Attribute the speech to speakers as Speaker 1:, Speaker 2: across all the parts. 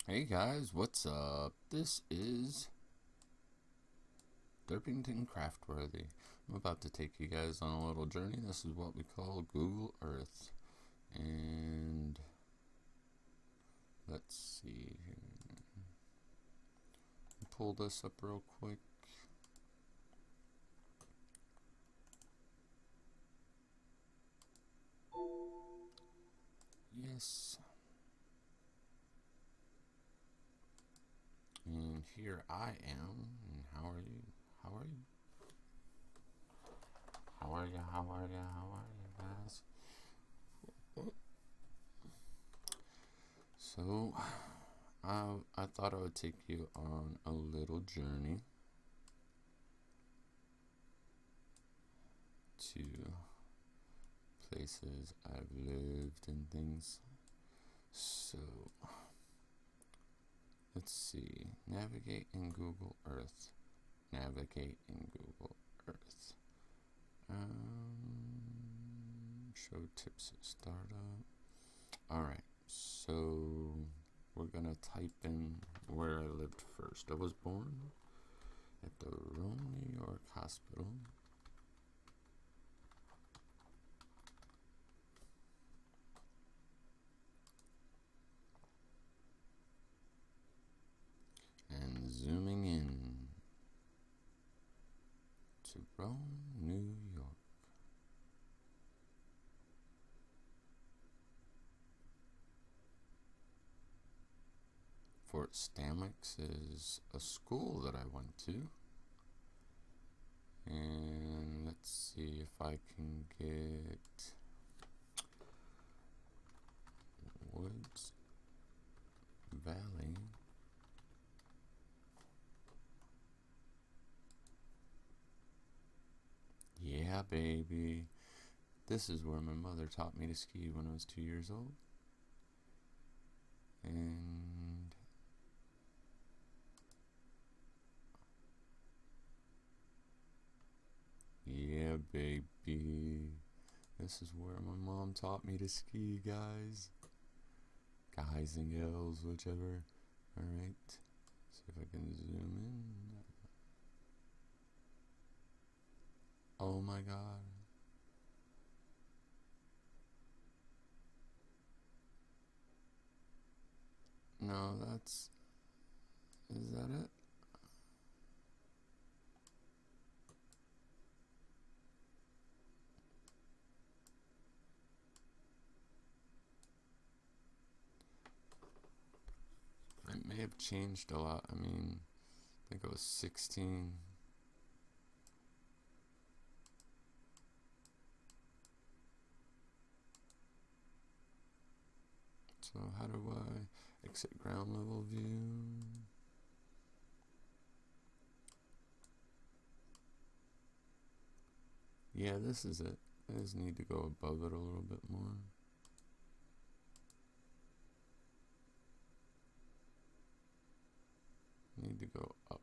Speaker 1: Hey guys, what's up? This is Derpington Craftworthy. I'm about to take you guys on a little journey. This is what we call Google Earth. And let's see here. Pull this up real quick. Yes. And here I am. And how are you? How are you? How are you? How are you? How are you guys? So, I thought I would take you on a little journey to places I've lived and things. So, let's see. Navigate in Google Earth. Navigate in Google Earth. Show tips at startup. Alright, so we're gonna type in where I lived first. I was born at the Rome, New York Hospital. And zooming in to Rome, New York. Fort Stammix is a school that I went to. And let's see if I can get Woods Valley. Yeah, baby. This is where my mother taught me to ski when I was 2 years old. And yeah, baby. This is where my mom taught me to ski, guys. Guys and gals, whichever. Alright. See if I can zoom in. Oh my god. No, that's... Is that it? It may have changed a lot. I mean, I think it was 16. So how do I exit ground level view? Yeah, this is it. I just need to go above it a little bit more. Need to go up.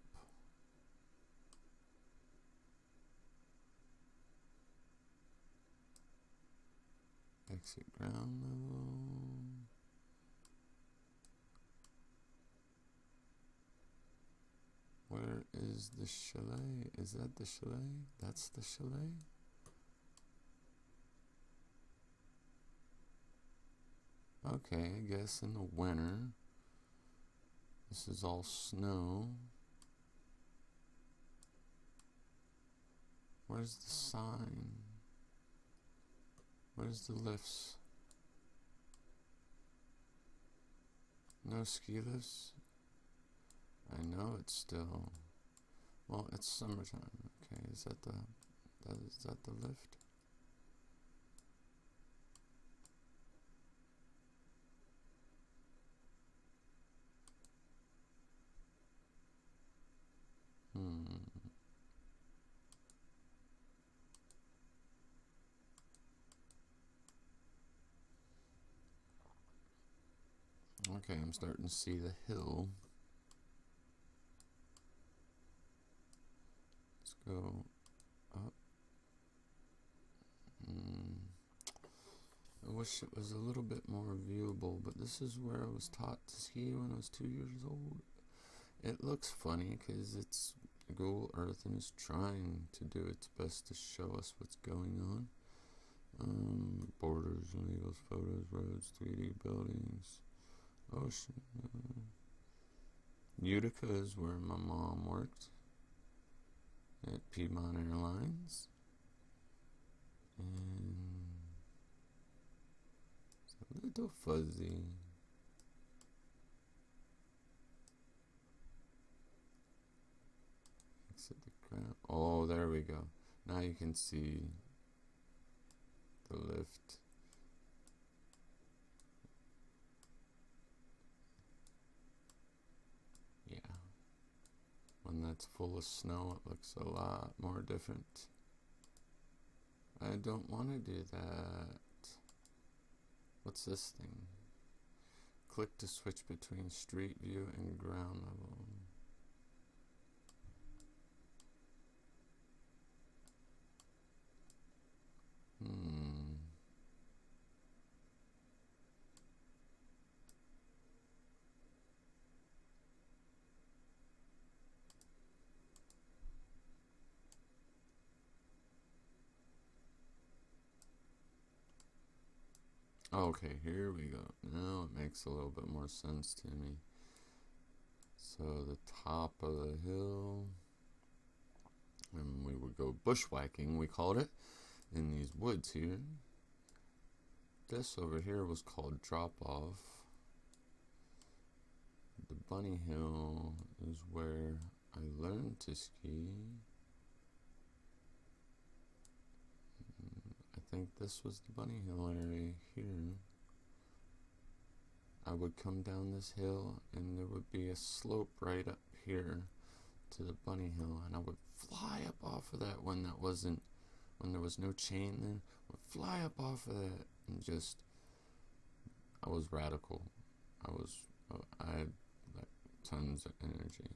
Speaker 1: Exit ground level. Where is the chalet? Is that the chalet? That's the chalet? Okay, I guess in the winter. This is all snow. Where's the sign? Where's the lifts? No ski lifts? I know it's still... Well, it's summertime. Okay, is that the lift? Okay, I'm starting to see the hill. Let's go up. I wish it was a little bit more viewable, but this is where I was taught to ski when I was 2 years old. It looks funny because it's Google Earth and is trying to do its best to show us what's going on. Borders, illegals, photos, roads, 3D buildings, ocean. Utica is where my mom worked at Piedmont Airlines. And it's a little fuzzy. Exit the ground. Oh, there we go. Now you can see the lift. Yeah. When that's full of snow, it looks a lot more different. I don't want to do that. What's this thing? Click to switch between street view and ground level. Okay, here we go. Now it makes a little bit more sense to me. So the top of the hill, and we would go bushwhacking, we called it, in these woods here. This over here was called drop off. The bunny hill is where I learned to ski. I think this was the bunny hill area here. I would come down this hill and there would be a slope right up here to the bunny hill, and I would fly up off of that when there was no chain there. I would fly up off of that and just, I was radical. I had like tons of energy.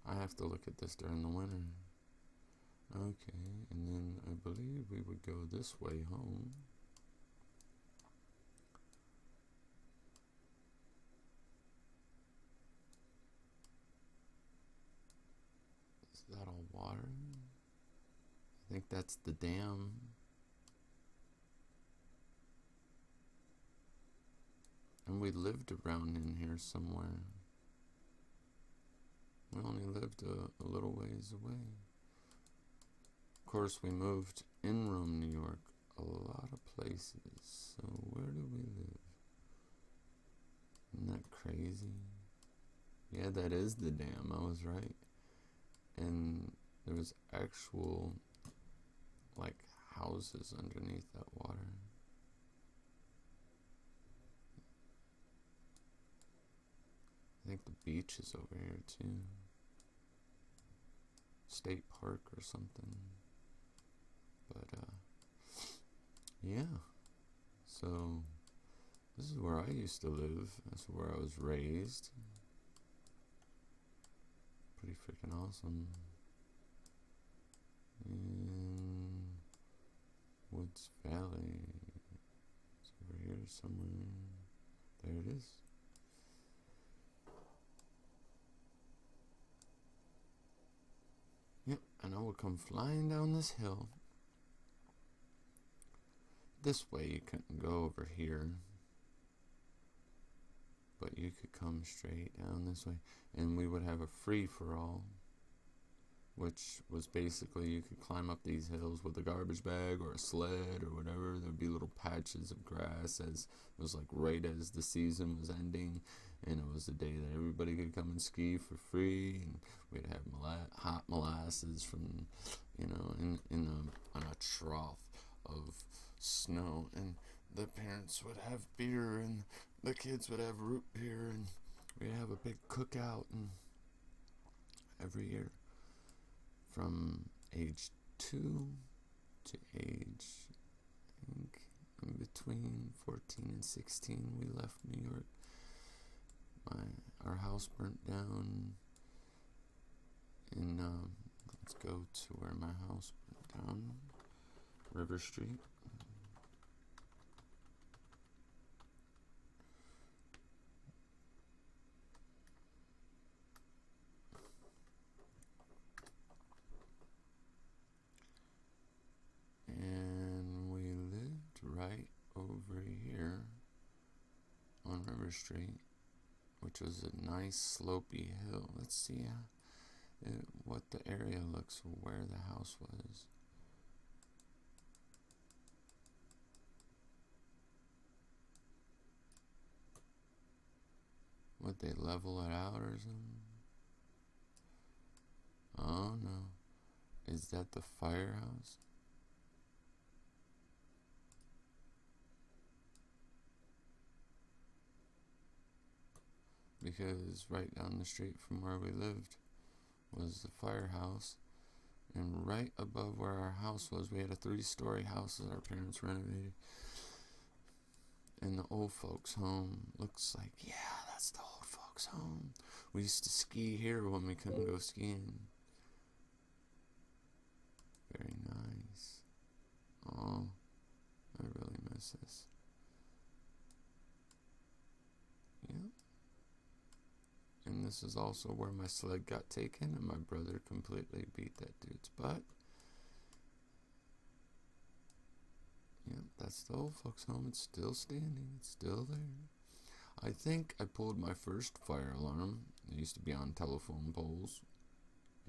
Speaker 1: I have to look at this during the winter. Okay, and then I believe we would go this way home. Is that all water? I think that's the dam. And we lived around in here somewhere. We only lived a little ways away. Of course, we moved in Rome, New York, a lot of places. So where do we live? Isn't that crazy? Yeah, that is the dam. I was right. And there was actual, like, houses underneath that water. I think the beach is over here too. State Park or something. But yeah. So this is where I used to live. That's where I was raised. Pretty freaking awesome. In Woods Valley. It's over here somewhere. There it is. Yep, and I would come flying down this hill. This way you couldn't go over here, but you could come straight down this way, and we would have a free-for-all, which was basically you could climb up these hills with a garbage bag or a sled or whatever. There'd be little patches of grass as it was like right as the season was ending, and it was the day that everybody could come and ski for free, and we'd have hot molasses from, in on a trough of snow, and the parents would have beer, and the kids would have root beer, and we'd have a big cookout, and every year from age 2 to age, I think, in between 14 and 16, we left New York. Our house burnt down, and let's go to where my house burnt down River Street. And we lived right over here on River Street, which was a nice slopey hill. Let's see what the area looks, where the house was. Would they level it out or something? Oh no. Is that the firehouse? Because right down the street from where we lived was the firehouse, and right above where our house was, we had a 3-story house that our parents renovated. And the old folks' home looks like, yeah, that's the old folks' home. We used to ski here when we couldn't go skiing. Very nice. Oh, I really miss this. Yep. And this is also where my sled got taken, and my brother completely beat that dude's butt. Yep, that's the old folks' home. It's still standing. It's still there. I think I pulled my first fire alarm. It used to be on telephone poles.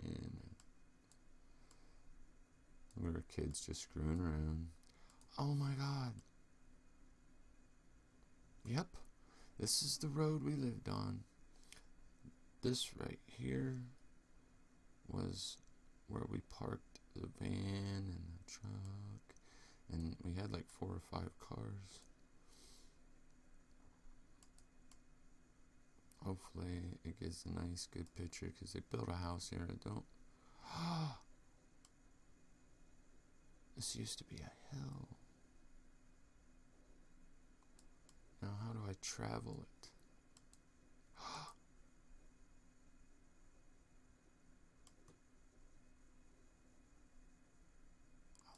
Speaker 1: And we were kids just screwing around. Oh my God. Yep, this is the road we lived on. This right here was where we parked the van and the truck, and we had like 4 or 5 cars. Hopefully it gives a nice good picture, because they built a house here. I don't. This used to be a hill. Now how do I travel it?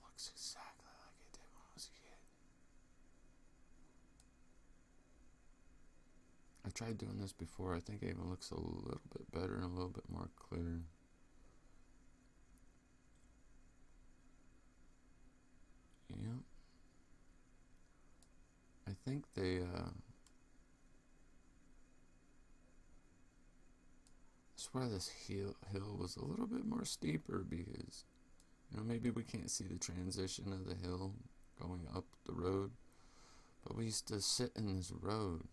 Speaker 1: Looks exactly like it did when I was a kid. I tried doing this before. I think it even looks a little bit better and a little bit more clear. Yep. I think they I swear this hill was a little bit more steeper, because maybe we can't see the transition of the hill going up the road, but we used to sit in this road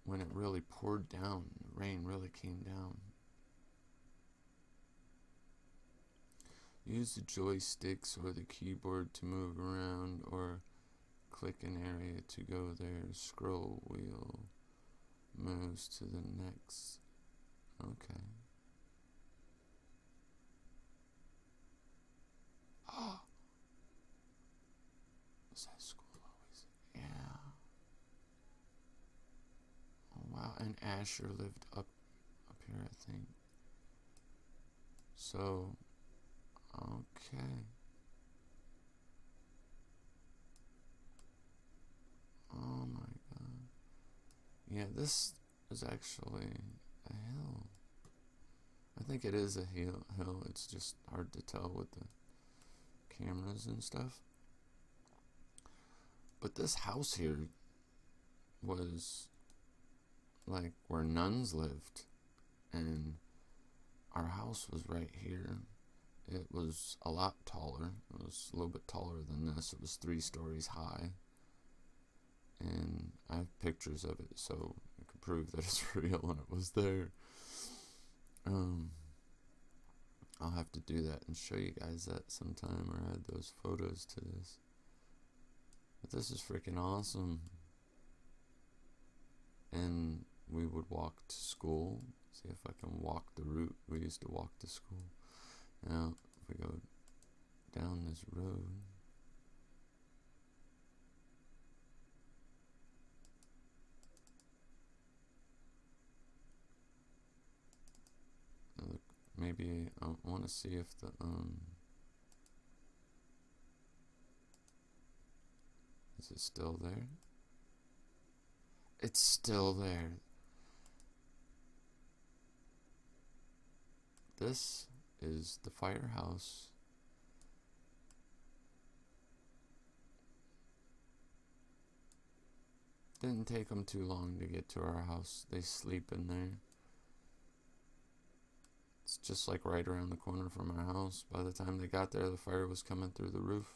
Speaker 1: when it really poured down. The rain really came down. Use the joysticks or the keyboard to move around, or click an area to go there. Scroll wheel moves to the next. Okay. Oh, was that school always? Yeah. Oh wow, and Asher lived up here, I think. So, okay. Oh my God. Yeah, this is actually a hill. I think it is a hill. It's just hard to tell with the cameras and stuff. But this house here was like where nuns lived, and our house was right here. It was a lot taller. It was a little bit taller than this. It was 3 stories high, and I have pictures of it so I can prove that it's real and it was there. I'll have to do that and show you guys that sometime, or add those photos to this. But this is freaking awesome. And we would walk to school. See if I can walk the route we used to walk to school. Now, if we go down this road, maybe I want to see if the is it still there? It's still there. This is the firehouse. Didn't take them too long to get to our house. They sleep in there. It's just like right around the corner from our house. By the time they got there, the fire was coming through the roof.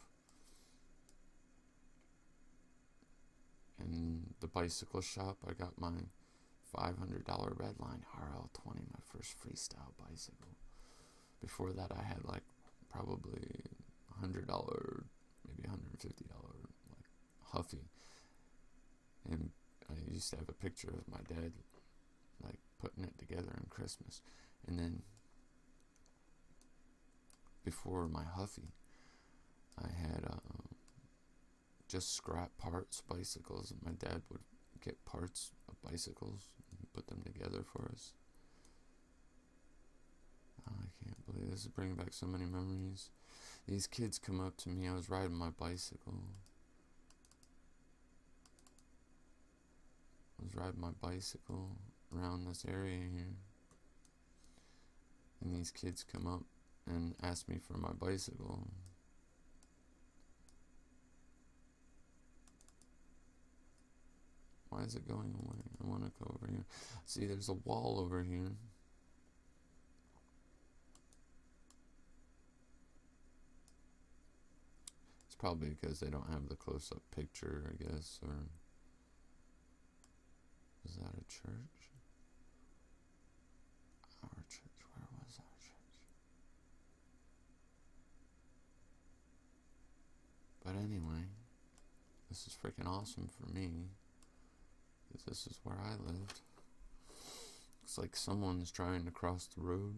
Speaker 1: In the bicycle shop, I got my $500 Redline RL20, my first freestyle bicycle. Before that, I had like probably $100, maybe $150, like Huffy. And I used to have a picture of my dad, like, putting it together on Christmas. And then, before my Huffy, I had just scrap parts bicycles. And my dad would get parts of bicycles and put them together for us. Oh, I can't believe this is bringing back so many memories. These kids come up to me. I was riding my bicycle. Around this area here, and these kids come up and ask me for my bicycle. Why is it going away? I want to go over here. See, there's a wall over here. It's probably because they don't have the close-up picture, I guess, or... Is that a church? Our church. Where was our church? But anyway, this is freaking awesome for me, because this is where I lived. Looks like someone's trying to cross the road.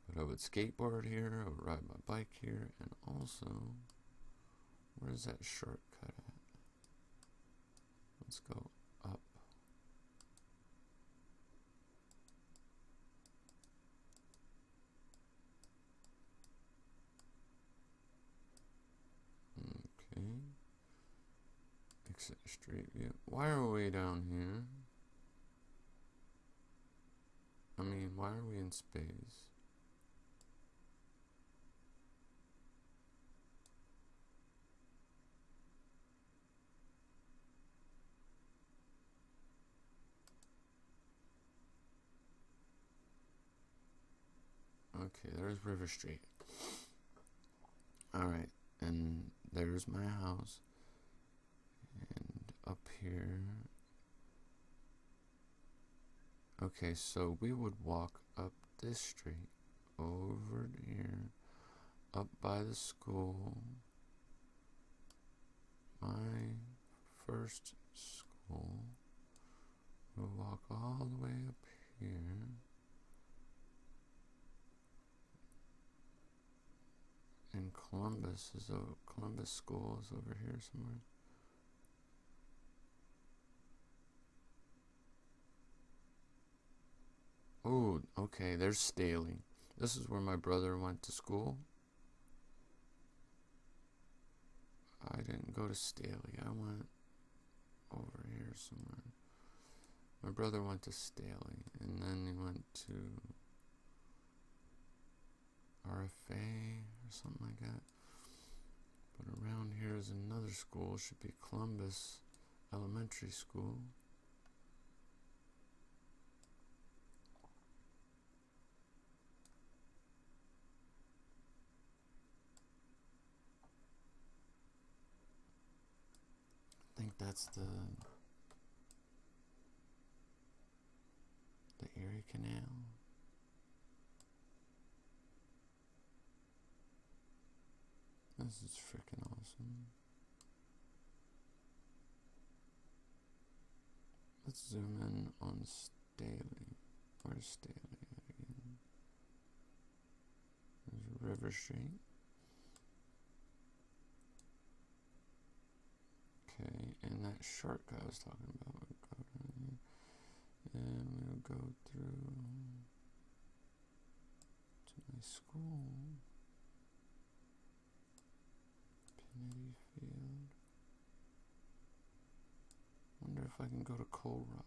Speaker 1: But I would skateboard here, I would ride my bike here, and also, where's that shortcut at? Let's go up. Okay. Exit Street View. Why are we down here? I mean, why are we in space? Okay, there's River Street. Alright, and there's my house. And up here. Okay, so we would walk up this street, over here, up by the school. My first school. We'll walk all the way up here. And Columbus School is over here somewhere. Oh, okay, there's Staley. This is where my brother went to school. I didn't go to Staley. I went over here somewhere. My brother went to Staley, and then he went to RFA or something like that. But around here is another school. Should be Columbus Elementary School. I think that's the Erie Canal. This is freaking awesome. Let's zoom in on Staley. Where's Staley again? There's River Street. Okay, and that shortcut I was talking about, we'll go down here, and we'll go through School. Kennedy Field. Wonder if I can go to Coal Rock.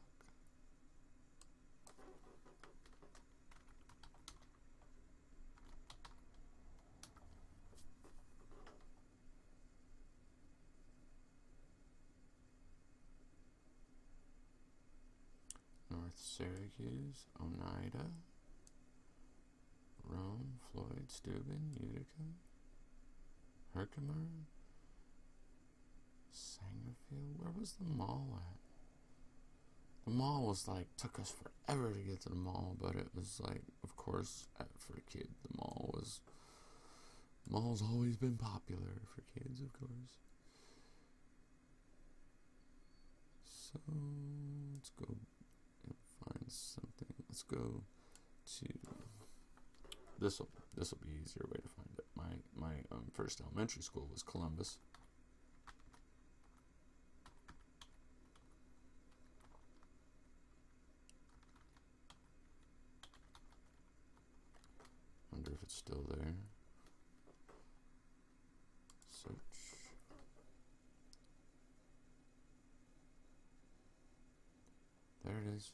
Speaker 1: North Syracuse, Oneida, Rome, Floyd, Steuben, Utica, Herkimer, Sangerfield. Where was the mall at? The mall was like, took us forever to get to the mall, but it was like, of course, for a kid, the mall's always been popular for kids, of course. So, let's go and find something. Let's go to, this'll be an easier way to find it. My first elementary school was Columbus. Wonder if it's still there. Search. There it is.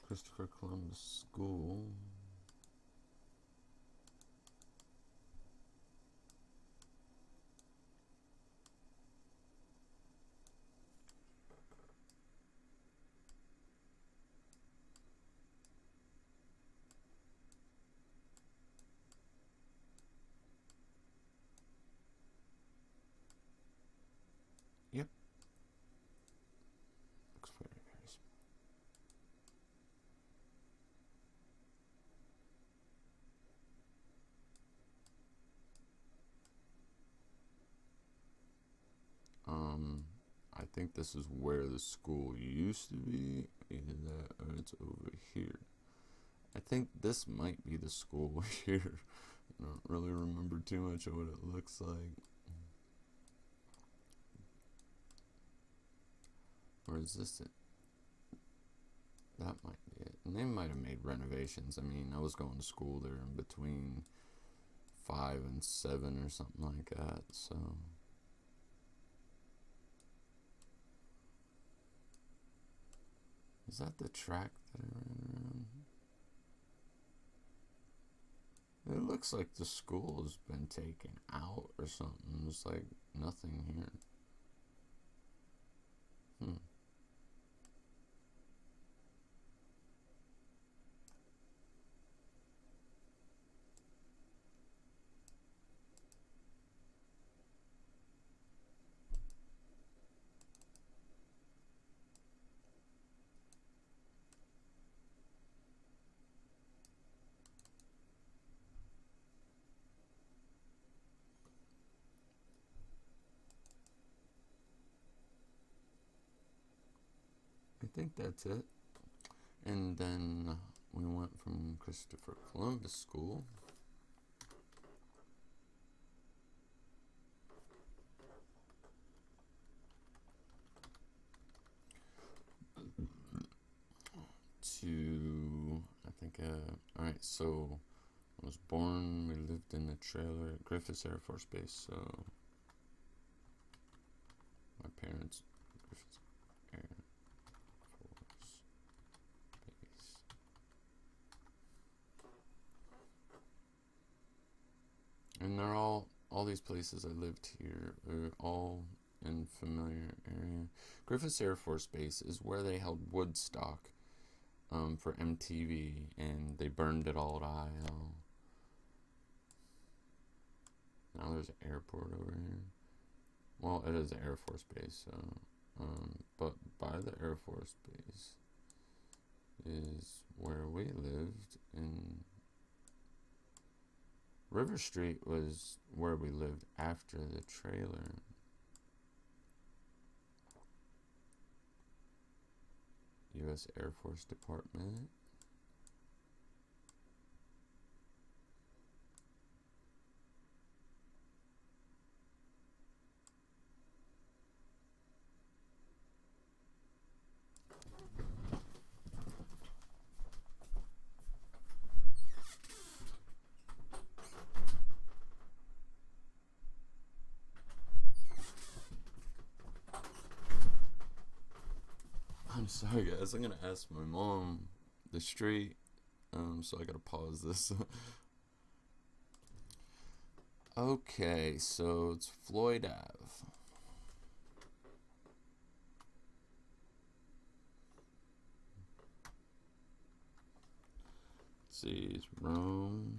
Speaker 1: Christopher Columbus School. Yep. Looks very, very small. I think this is where the school used to be. Either that or it's over here. I think this might be the school here. I don't really remember too much of what it looks like. Or is this it? That might be it. And they might have made renovations. I mean, I was going to school there in between 5 and 7 or something like that, so. Is that the track that I ran around? It looks like the school has been taken out or something. There's like nothing here. I think that's it. And then we went from Christopher Columbus School to, I think, alright, so I was born, we lived in the trailer at Griffiths Air Force Base, so my parents, Griffiths Air Force Base. And they're all these places I lived here are all in familiar area. Griffiths Air Force Base is where they held Woodstock for MTV, and they burned it all to IL. Now there's an airport over here. Well, it is an Air Force Base, so, but by the Air Force Base is where we lived. In River Street was where we lived after the trailer. U.S. Air Force Department. I'm sorry, guys. I'm gonna ask my mom the street. So I gotta pause this. Okay, so it's Floyd Ave. Let's see, it's Rome,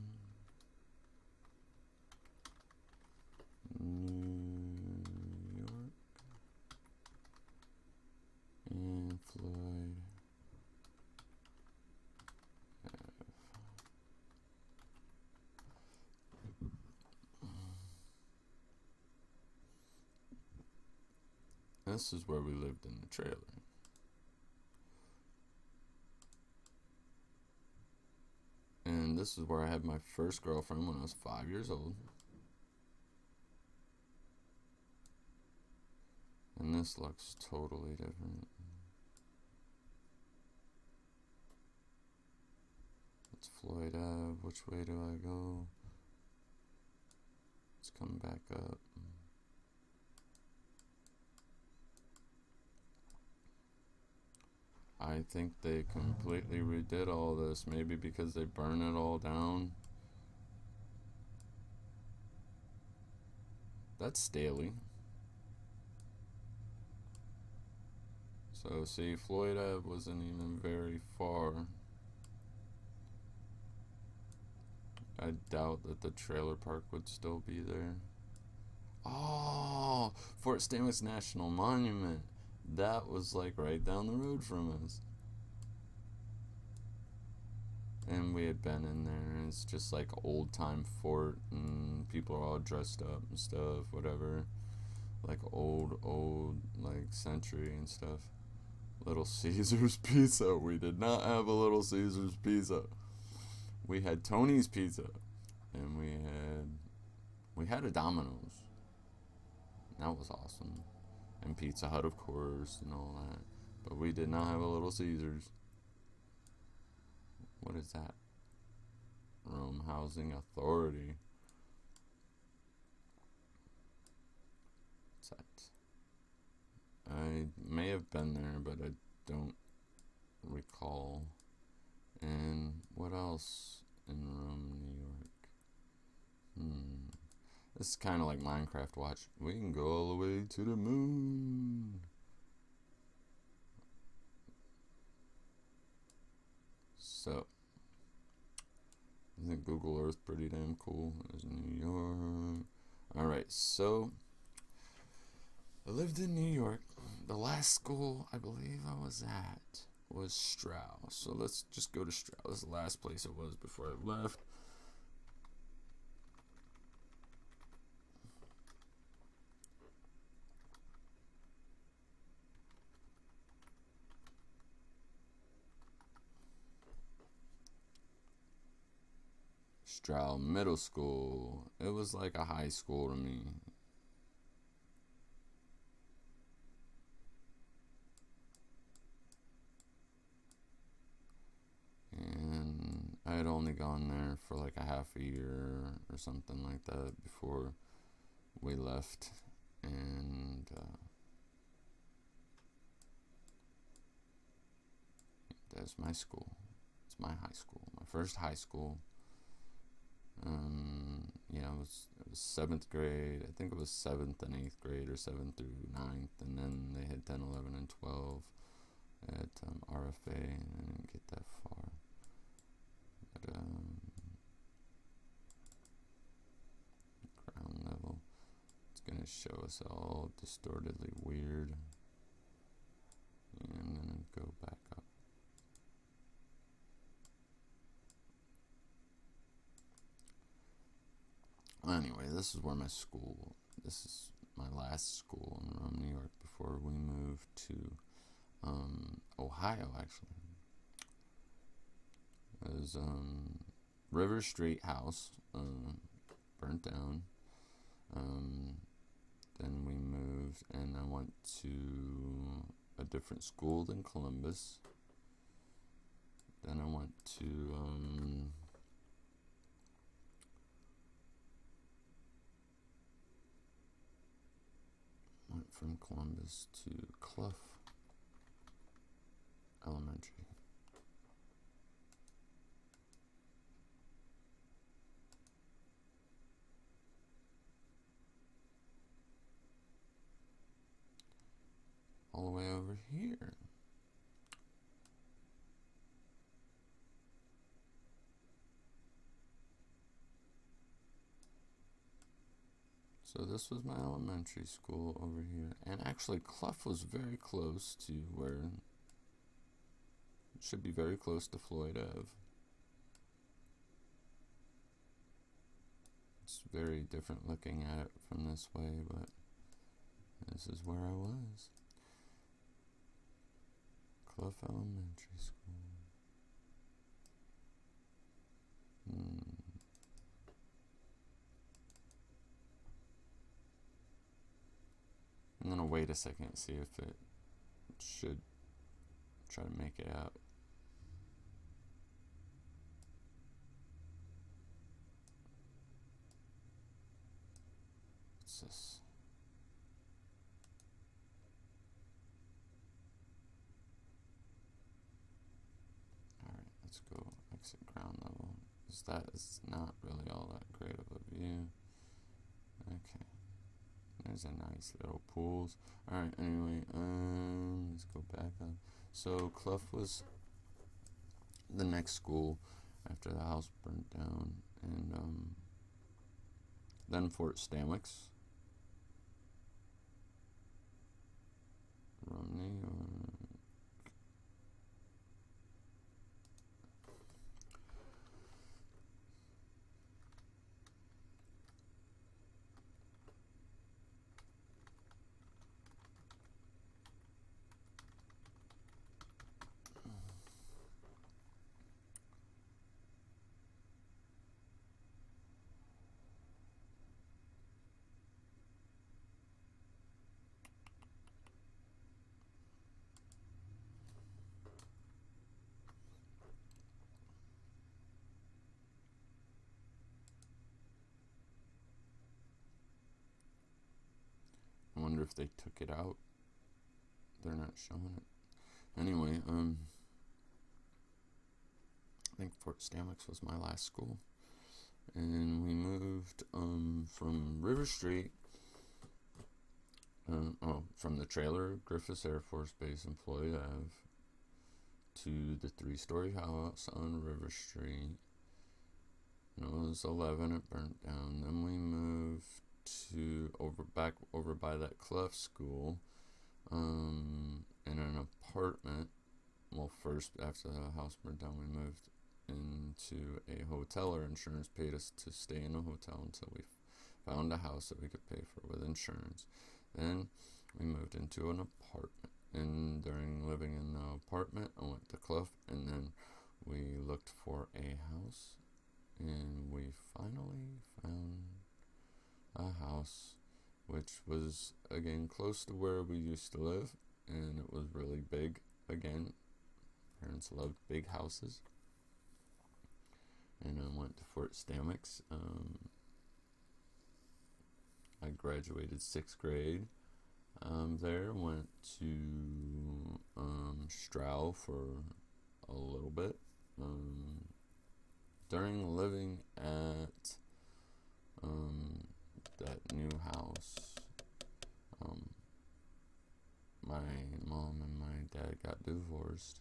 Speaker 1: New York, and Floyd Ave. This is where we lived in the trailer. And this is where I had my first girlfriend when I was 5 years old. And this looks totally different. It's Floyd Ave. Which way do I go? Let's come back up. I think they completely redid all this, maybe because they burned it all down. That's Staley. So see, Floyd Ave wasn't even very far. I doubt that the trailer park would still be there. Oh, Fort Stanwix National Monument. That was like right down the road from us. And we had been in there, and it's just like old time fort, and people are all dressed up and stuff, whatever. Like old, like century and stuff. Little Caesar's Pizza. We did not have a Little Caesar's Pizza. We had Tony's Pizza, and we had a Domino's. That was awesome. And Pizza Hut, of course, and all that. But we did not have a Little Caesars. What is that? Rome Housing Authority. What's that? I may have been there, but I don't recall. And what else in Rome, New York? This is kind of like Minecraft Watch. We can go all the way to the moon. So, isn't Google Earth pretty damn cool? There's New York. Alright, so I lived in New York. The last school I believe I was at was Stroud. So let's just go to Stroud. This is the last place it was before I left. Stroud Middle School. It was like a high school to me. And I had only gone there for like a half a year or something like that before we left. And that's my school. It's my high school. My first high school. It was 7th grade. I think it was 7th and 8th grade, or 7th through 9th, and then they had 10, 11, and 12 at RFA, and I didn't get that far. But ground level, it's gonna show us all distortedly weird. And I'm gonna go back up. Anyway, this is where this is my last school in Rome, New York, before we moved to Ohio, actually. It was River Street house burnt down. Then we moved, and I went to a different school than Columbus. Then I went to from Columbus to Clough Elementary. All the way over here. So this was my elementary school over here. And actually Clough was very close to where it should be very close to Floyd Ave. It's very different looking at it from this way, but this is where I was. Clough Elementary School. I'm gonna wait a second and see if it should try to make it out. What's this? Alright, let's go exit ground level. Because that is not really all that great of a view. Okay. There's a nice little pools. Alright, anyway, let's go back up. So Clough was the next school after the house burnt down, and then Fort Stanwix. Romney I wonder if they took it out. They're not showing it. Anyway, I think Fort Stanwix was my last school. And we moved from River Street, from the trailer Griffiths Air Force Base in Floyd Ave to the 3-story house on River Street. And it was 11, it burnt down. Then we moved to back over by that Clough school in an apartment. Well, first, after the house burned down, we moved into a hotel. Our insurance paid us to stay in a hotel until we found a house that we could pay for with insurance. Then we moved into an apartment, and during living in the apartment, I went to Clough, and then we looked for a house, and we finally found a house which was again close to where we used to live, and it was really big. Again, parents loved big houses. And I went to Fort Stanwix. I graduated 6th grade there. Went to Stroud for a little bit. During living at that new house, my mom and my dad got divorced.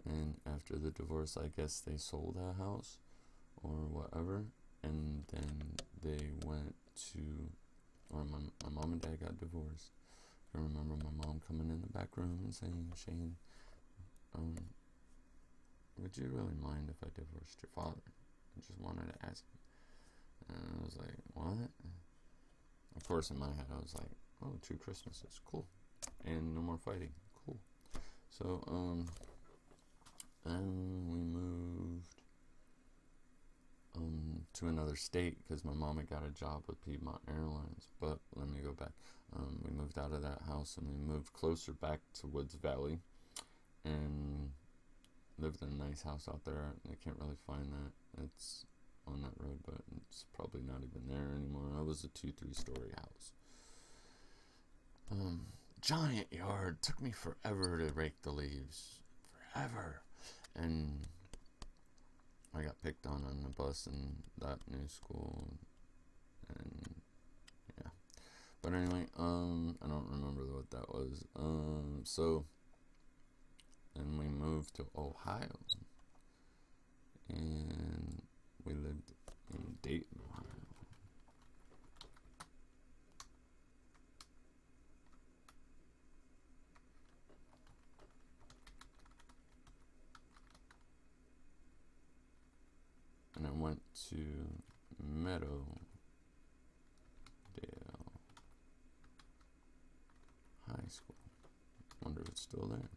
Speaker 1: And after the divorce, I guess they sold that house or whatever, and then they went to, or my mom and dad got divorced. I remember my mom coming in the back room and saying, "Shane, would you really mind if I divorced your father?" I just wanted to ask him. And I was like, "What?" Of course, in my head, I was like, "Oh, 2 Christmases, cool. And no more fighting, cool." So, and we moved to another state because my mom had got a job with Piedmont Airlines. But let me go back. We moved out of that house and we moved closer back to Woods Valley and lived in a nice house out there. I can't really find that. It's on that road, but it's probably not even there anymore. It was a 2-3 story house. Giant yard. Took me forever to rake the leaves. Forever. And I got picked on the bus in that new school. And yeah. But anyway, I don't remember what that was. So then we moved to Ohio. And we lived in Dayton, Ohio. And I went to Meadowdale High School. Wonder if it's still there.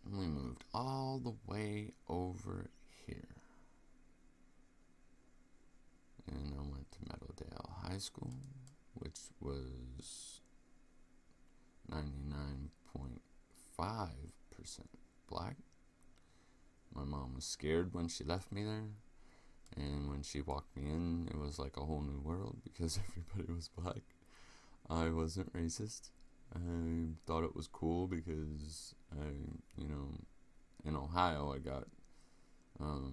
Speaker 1: And we moved all the way over here. And I went to Meadowdale High School, which was 99.5% black. My mom was scared when she left me there, and when she walked me in, it was like a whole new world because everybody was black. I wasn't racist. I thought it was cool because in Ohio I got a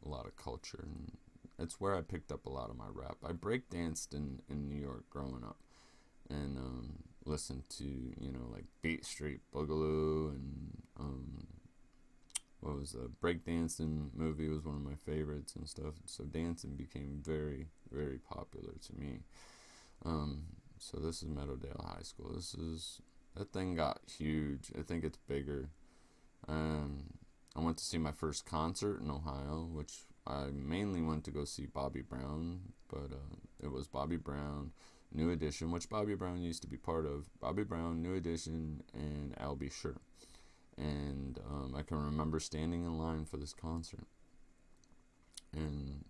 Speaker 1: lot of culture, and it's where I picked up a lot of my rap. I break danced in New York growing up, and listened to like Beat Street Boogaloo, and what was the breakdancing movie was one of my favorites and stuff. So dancing became very, very popular to me. So this is Meadowdale High School. That thing got huge. I think it's bigger. I went to see my first concert in Ohio, which I mainly went to go see Bobby Brown, but it was Bobby Brown, New Edition, which Bobby Brown used to be part of. Bobby Brown, New Edition, and Al B. Sure. And I can remember standing in line for this concert, and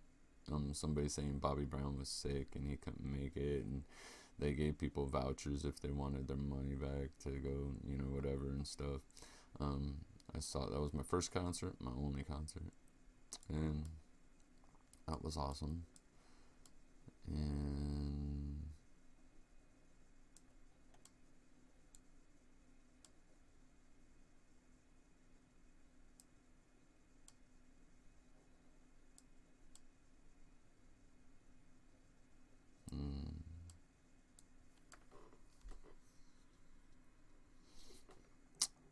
Speaker 1: somebody saying Bobby Brown was sick and he couldn't make it, and they gave people vouchers if they wanted their money back to go, whatever and stuff. I saw that was my first concert, my only concert, and that was awesome. And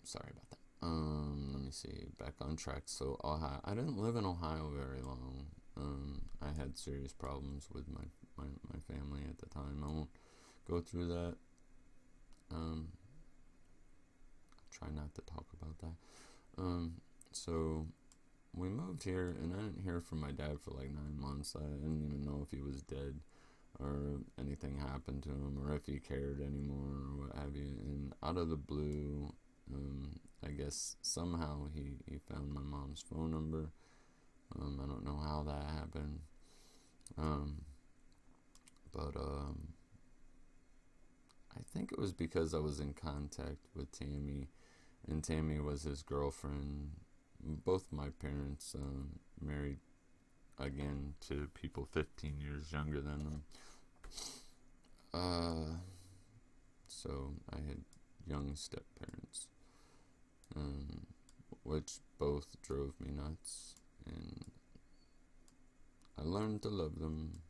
Speaker 1: sorry about that. Let me see. Back on track. So Ohio. I didn't live in Ohio very long. I had serious problems with my family at the time. I won't go through that. I'll try not to talk about that. So we moved here, and I didn't hear from my dad for like 9 months. I didn't even know if he was dead or anything happened to him or if he cared anymore or what have you. And out of the blue, I guess somehow he found my mom's phone number. I don't know how that happened. But I think it was because I was in contact with Tammy, and Tammy was his girlfriend. Both my parents married again to people 15 years younger than them. So I had young step parents, which both drove me nuts, and I learned to love them.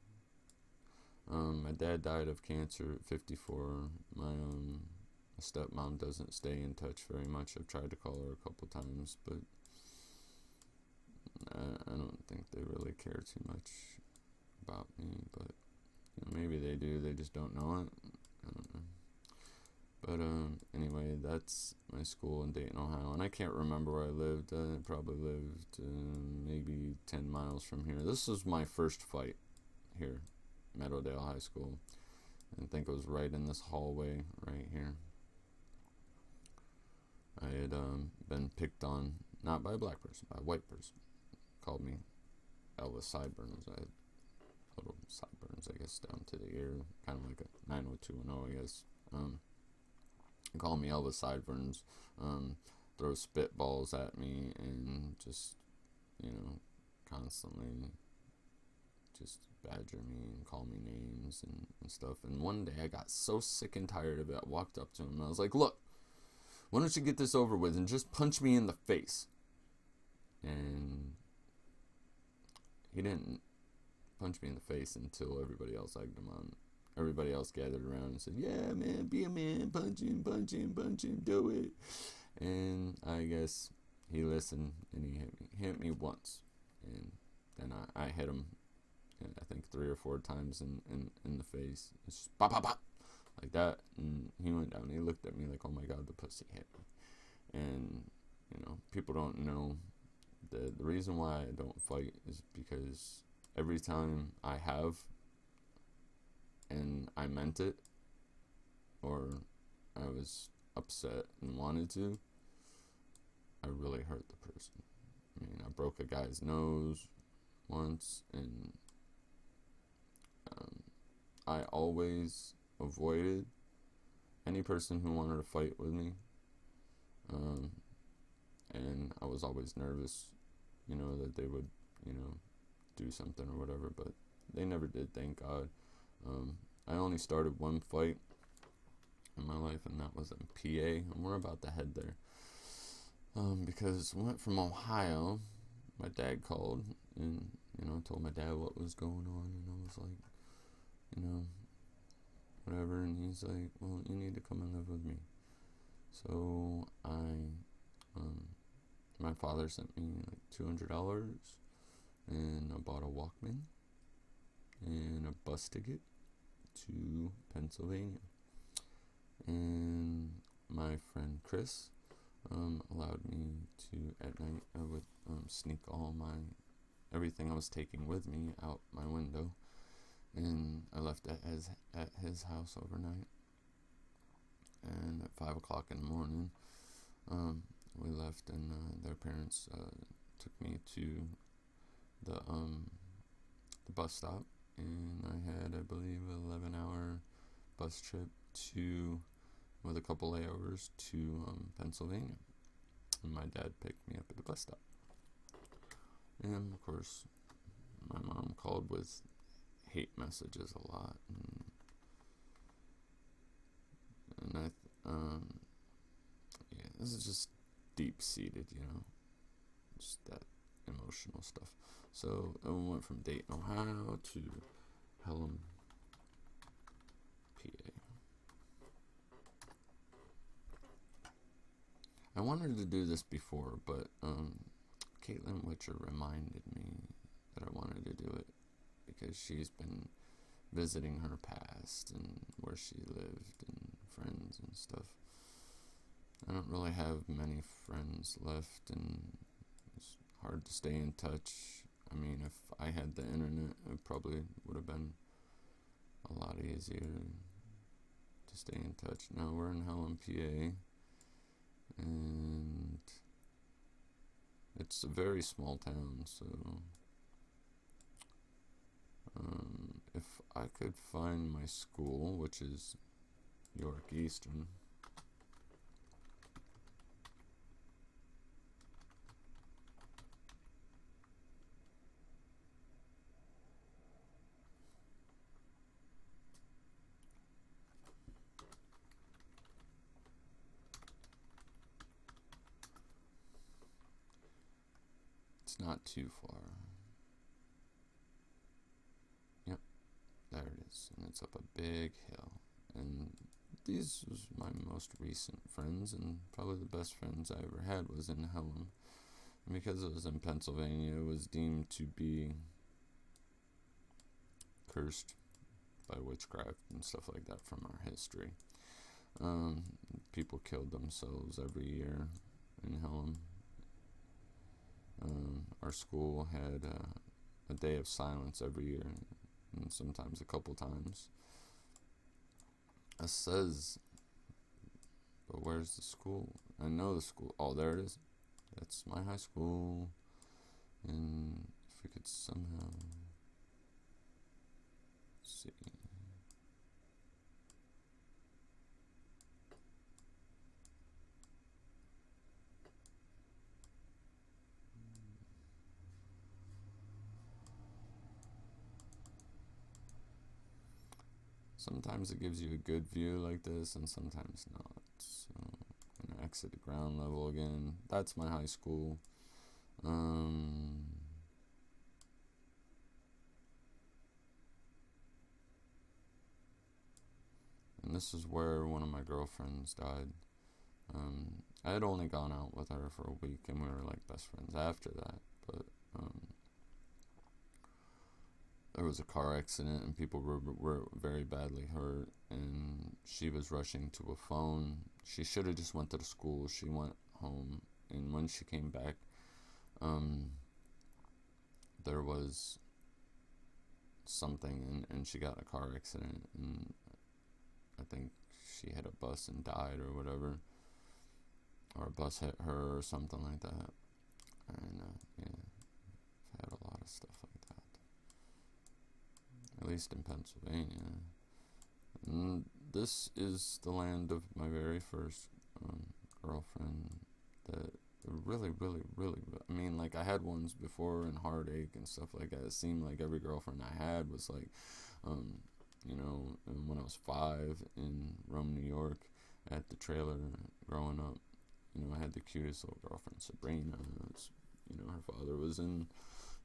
Speaker 1: My dad died of cancer at 54. My stepmom doesn't stay in touch very much. I've tried to call her a couple times, but I don't think they really care too much about me. But maybe they do. They just don't know it. I don't know. But anyway, that's my school in Dayton, Ohio. And I can't remember where I lived. I probably lived maybe 10 miles from here. This was my first fight here, Meadowdale High School. I think it was right in this hallway right here. I had been picked on, not by a black person, by a white person. Called me Elvis Sideburns. I had little sideburns, I guess, down to the ear, kind of like a 90210, I guess. Called me Elvis Sideburns, throw spitballs at me, and just, constantly just badger me and call me names and stuff. And one day I got so sick and tired of it, I walked up to him and I was like, look, why don't you get this over with and just punch me in the face? And he didn't punch me in the face until everybody else egged him on. Everybody else gathered around and said, yeah, man, be a man, punch him, do it. And I guess he listened and he hit me once. And then I hit him, I think 3 or 4 times in the face. It's just pop, pop, pop, like that. And he went down. He looked at me like, oh my God, the pussy hit me. And, people don't know the reason why I don't fight is because every time I have, and I meant it, or I was upset and wanted to, I really hurt the person. I mean, I broke a guy's nose once, and I always avoided any person who wanted to fight with me, and I was always nervous, that they would, do something or whatever, but they never did, thank God. I only started one fight in my life, and that was in PA, and we're about to head there. Because we went from Ohio, my dad called, and, told my dad what was going on, and I was like, whatever, and he's like, well, you need to come and live with me. So my father sent me like $200, and I bought a Walkman and a bus ticket to Pennsylvania. And my friend Chris allowed me to, at night, I would sneak everything I was taking with me out my window, and I left it at his house overnight. And at 5 o'clock in the morning, we left, and their parents took me to the bus stop, and I had, I believe, an 11-hour bus trip with a couple layovers to Pennsylvania. And my dad picked me up at the bus stop. And of course, my mom called with hate messages a lot, and this is just deep-seated, just that emotional stuff. So I went from Dayton, Ohio to Pelham, PA. I wanted to do this before, but Caitlin Witcher reminded me that I wanted to do it because she's been visiting her past and where she lived and friends and stuff. I don't really have many friends left, and it's hard to stay in touch. I mean, if I had the internet, it probably would have been a lot easier to stay in touch. Now we're in Pelham, PA, and it's a very small town, so if I could find my school, which is York Eastern, it's not too far. Yep, there it is, and it's up a big hill. And these was my most recent friends, and probably the best friends I ever had was in Pelham. And because it was in Pennsylvania, it was deemed to be cursed by witchcraft and stuff like that from our history. People killed themselves every year in Pelham. Our school had a day of silence every year, and sometimes a couple times. It says, but where's the school? I know the school. Oh, there it is. That's my high school. And if we could somehow see. Sometimes it gives you a good view like this, and sometimes not. So, I'm gonna exit the ground level again. That's my high school. And this is where one of my girlfriends died. I had only gone out with her for a week, and we were like best friends after that. But there was a car accident, and people were very badly hurt, and she was rushing to a phone. She should have just went to the school. She went home, and when she came back, there was something, and she got in a car accident, and I think she hit a bus and died or whatever, or a bus hit her or something like that. And yeah, I've had a lot of stuff like that, at least in Pennsylvania. And this is the land of my very first girlfriend. That really, really, really, I mean, like, I had ones before and heartache and stuff like that. It seemed like every girlfriend I had was like, when I was 5 in Rome, New York, at the trailer growing up, I had the cutest little girlfriend, Sabrina. Her father was in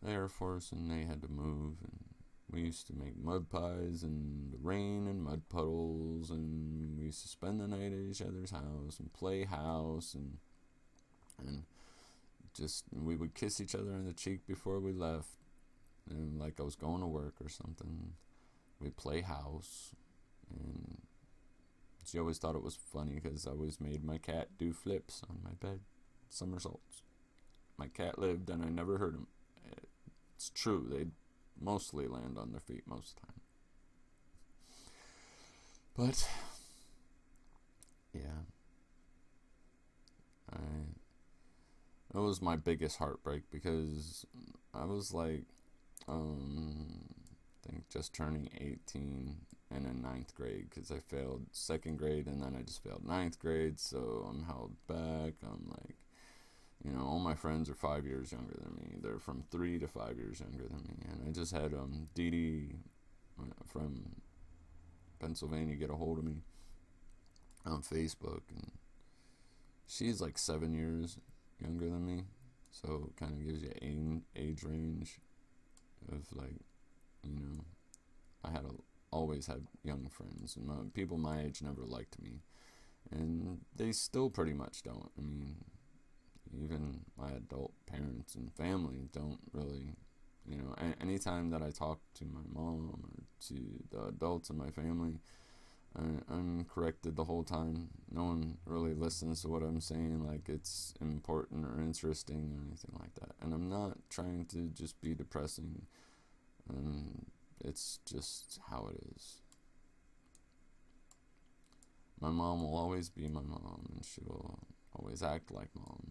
Speaker 1: the Air Force, and they had to move, and we used to make mud pies in the rain and mud puddles, and we used to spend the night at each other's house and play house, and just we would kiss each other on the cheek before we left, and like I was going to work or something. We'd play house, and she always thought it was funny because I always made my cat do flips on my bed, somersaults. My cat lived, and I never heard him. It's true, they'd mostly land on their feet most of the time. But yeah, it was my biggest heartbreak because I was like, I think just turning 18 and in ninth grade, because I failed second grade and then I just failed ninth grade, so I'm held back. I'm like, all my friends are 5 years younger than me. They're from 3 to 5 years younger than me, and I just had Dee Dee from Pennsylvania get a hold of me on Facebook, and she's like 7 years younger than me, so it kind of gives you an age range of like, I always had young friends, and people my age never liked me, and they still pretty much don't. I mean, even my adult parents and family don't really, anytime that I talk to my mom or to the adults in my family, I'm corrected the whole time. No one really listens to what I'm saying like it's important or interesting or anything like that. And I'm not trying to just be depressing. It's just how it is. My mom will always be my mom, and she will always act like mom.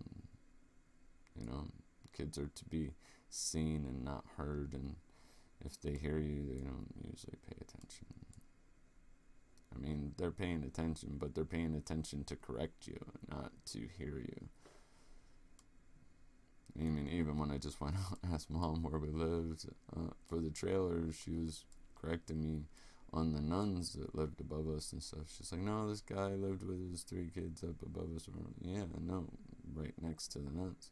Speaker 1: Kids are to be seen and not heard, and if they hear you, they don't usually pay attention. I mean, they're paying attention, but they're paying attention to correct you, not to hear you. I mean, even when I just went out and asked Mom where we lived for the trailer, she was correcting me on the nuns that lived above us and stuff. She's like, no, this guy lived with his 3 kids up above us. Yeah, no, right next to the nuns.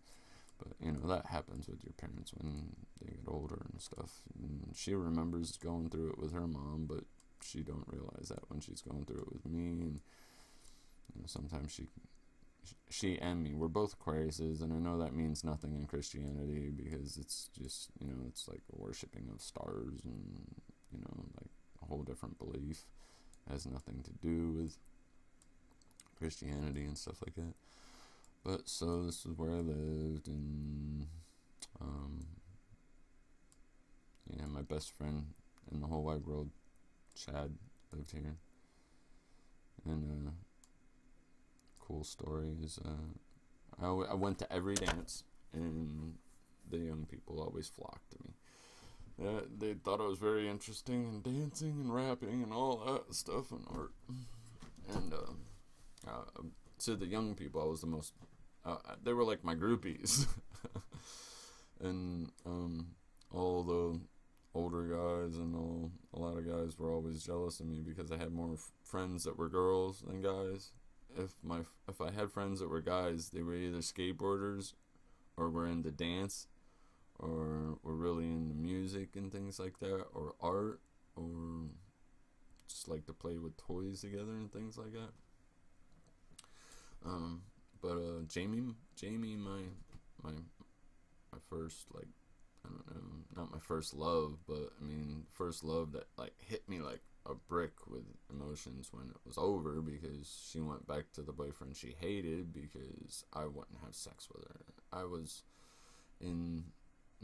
Speaker 1: But, that happens with your parents when they get older and stuff. And she remembers going through it with her mom, but she don't realize that when she's going through it with me. And sometimes she and me, we're both Aquariuses, and I know that means nothing in Christianity because it's just, it's like a worshipping of stars, and like a whole different belief. It has nothing to do with Christianity and stuff like that. But so this is where I lived, and my best friend in the whole wide world, Chad, lived here. And cool stories. I went to every dance, and the young people always flocked to me. They thought I was very interesting in dancing and rapping and all that stuff and art. And to the young people, I was the most. They were like my groupies, and all the older guys and a lot of guys were always jealous of me because I had more friends that were girls than guys. If I had friends that were guys, they were either skateboarders or were into dance or were really into music and things like that, or art, or just like to play with toys together and things like that. But Jamie, my first, like, I don't know, not my first love, but I mean first love that like hit me like a brick with emotions when it was over, because she went back to the boyfriend she hated because I wouldn't have sex with her. I was in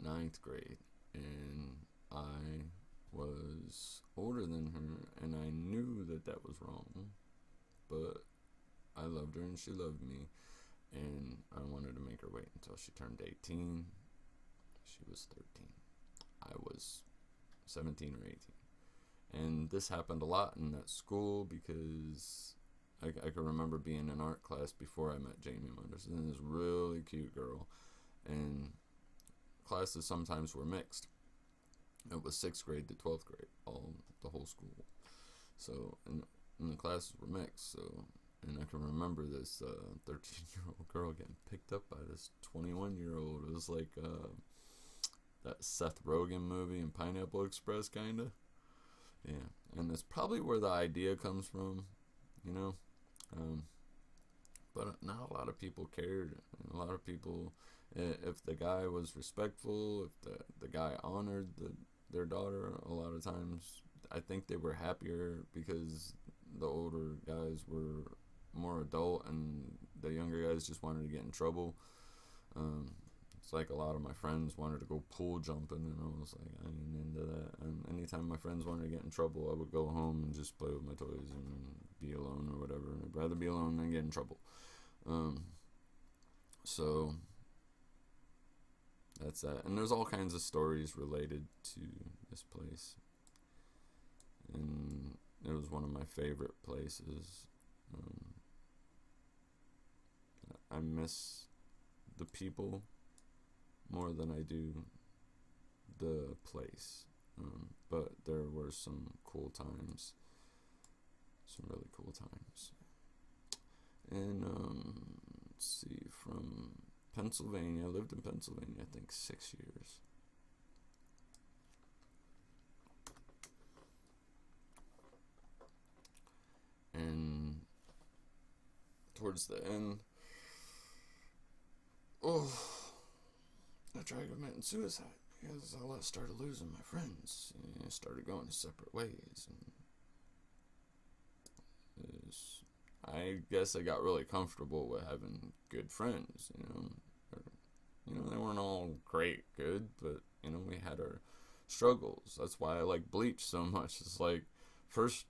Speaker 1: ninth grade and I was older than her, and I knew that was wrong, but I loved her and she loved me, and I wanted to make her wait until she turned 18. She was 13. I was 17 or 18. And this happened a lot in that school because I can remember being in art class before I met Jamie Munderson, this really cute girl, and classes sometimes were mixed. It was 6th grade to 12th grade, the whole school. So, and the classes were mixed, so, and I can remember this 13-year-old girl getting picked up by this 21-year-old. It was like that Seth Rogen movie in Pineapple Express, kind of. Yeah, and that's probably where the idea comes from, you know. But not a lot of people cared. A lot of people, if the guy was respectful, if the guy honored their daughter, a lot of times I think they were happier because the older guys were more adult and the younger guys just wanted to get in trouble. It's like a lot of my friends wanted to go pool jumping, and I was like, I ain't into that. And anytime my friends wanted to get in trouble, I would go home and just play with my toys and be alone or whatever. I'd rather be alone than get in trouble. So that's that. And there's all kinds of stories related to this place. And it was one of my favorite places. I miss the people more than I do the place. But there were some cool times. Some really cool times. And, let's see, from Pennsylvania. I lived in Pennsylvania, I think, 6 years. And towards the end, I tried committing suicide because I started losing my friends and I started going separate ways. And I guess I got really comfortable with having good friends, they weren't all great good, but, we had our struggles. That's why I like Bleach so much. It's like, first,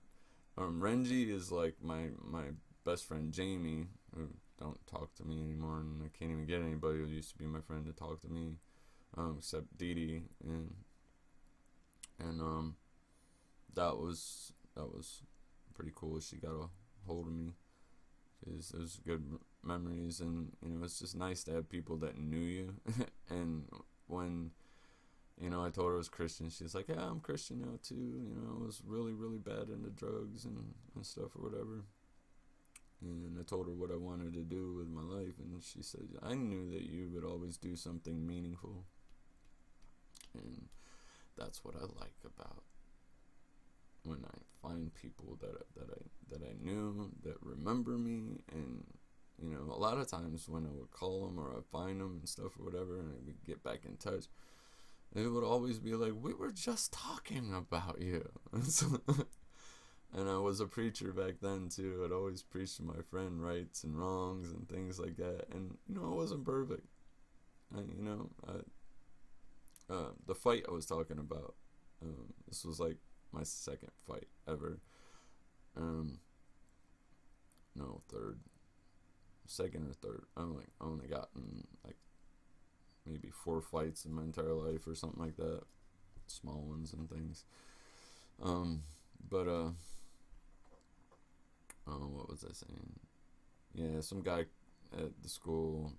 Speaker 1: Renji is like my best friend Jamie, who don't talk to me anymore, and I can't even get anybody who used to be my friend to talk to me, except Dee Dee, and that was pretty cool. She got a hold of me. It was good memories, and it's just nice to have people that knew you. And when I told her I was Christian, she's like, yeah, I'm Christian now too. I was really, really bad into drugs and stuff or whatever. And I told her what I wanted to do with my life, and she said, I knew that you would always do something meaningful. And that's what I like about when I find people that I knew, that remember me. And a lot of times when I would call them or I'd find them and stuff or whatever, and I would get back in touch, it would always be like, we were just talking about you. And I was a preacher back then too. I'd always preach to my friend rights and wrongs and things like that. And I wasn't perfect. The fight I was talking about, this was like my second fight ever. no, third, second or third. I only gotten like maybe 4 fights in my entire life or something like that, small ones and things. But what was I saying? Yeah, some guy at the school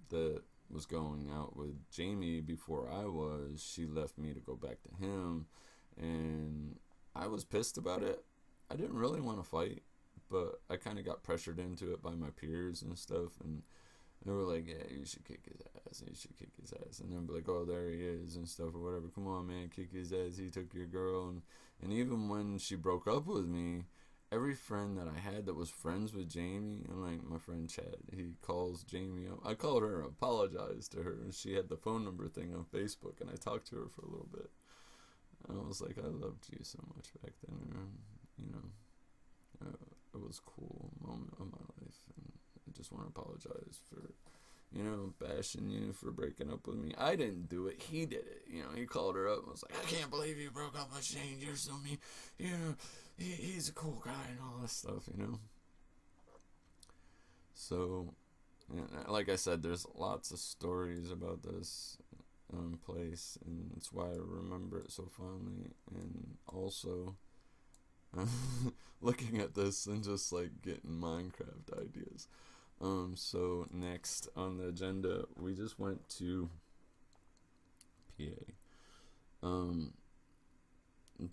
Speaker 1: that was going out with Jamie before I was, she left me to go back to him, and I was pissed about it. I didn't really want to fight, but I kind of got pressured into it by my peers and stuff, and they were like, yeah, you should kick his ass, and you should kick his ass, and then be like, oh, there he is, and stuff, or whatever. Come on, man, kick his ass, he took your girl, and even when she broke up with me, every friend that I had that was friends with Jamie, and like my friend Chad, he calls Jamie up. I called her, apologized to her, and she had the phone number thing on Facebook, and I talked to her for a little bit. And I was like, I loved you so much back then, and, it was a cool moment of my life, and I just want to apologize for, bashing you for breaking up with me. I didn't do it. He did it. He called her up and was like, I can't believe you broke up with Shane. You're so mean. He's a cool guy and all this stuff, So, like I said, there's lots of stories about this place, and that's why I remember it so fondly. And also, looking at this and just like getting Minecraft ideas. So next on the agenda, we just went to PA.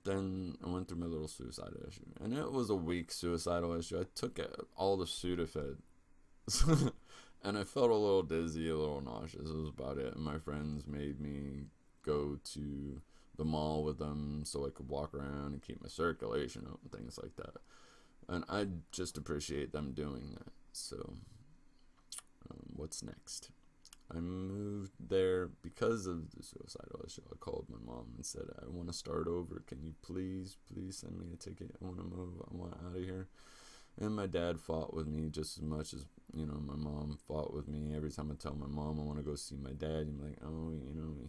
Speaker 1: Then I went through my little suicidal issue, and it was a weak suicidal issue. I took all the Sudafed, and I felt a little dizzy, a little nauseous. It was about it. And my friends made me go to the mall with them so I could walk around and keep my circulation up and things like that. And I just appreciate them doing that. So, what's next? I moved there because of the suicidal issue. I called my mom and said, I want to start over. Can you please send me a ticket? I want to move. I want out of here. And my dad fought with me just as much as, my mom fought with me. Every time I tell my mom I want to go see my dad, he'd be like, oh,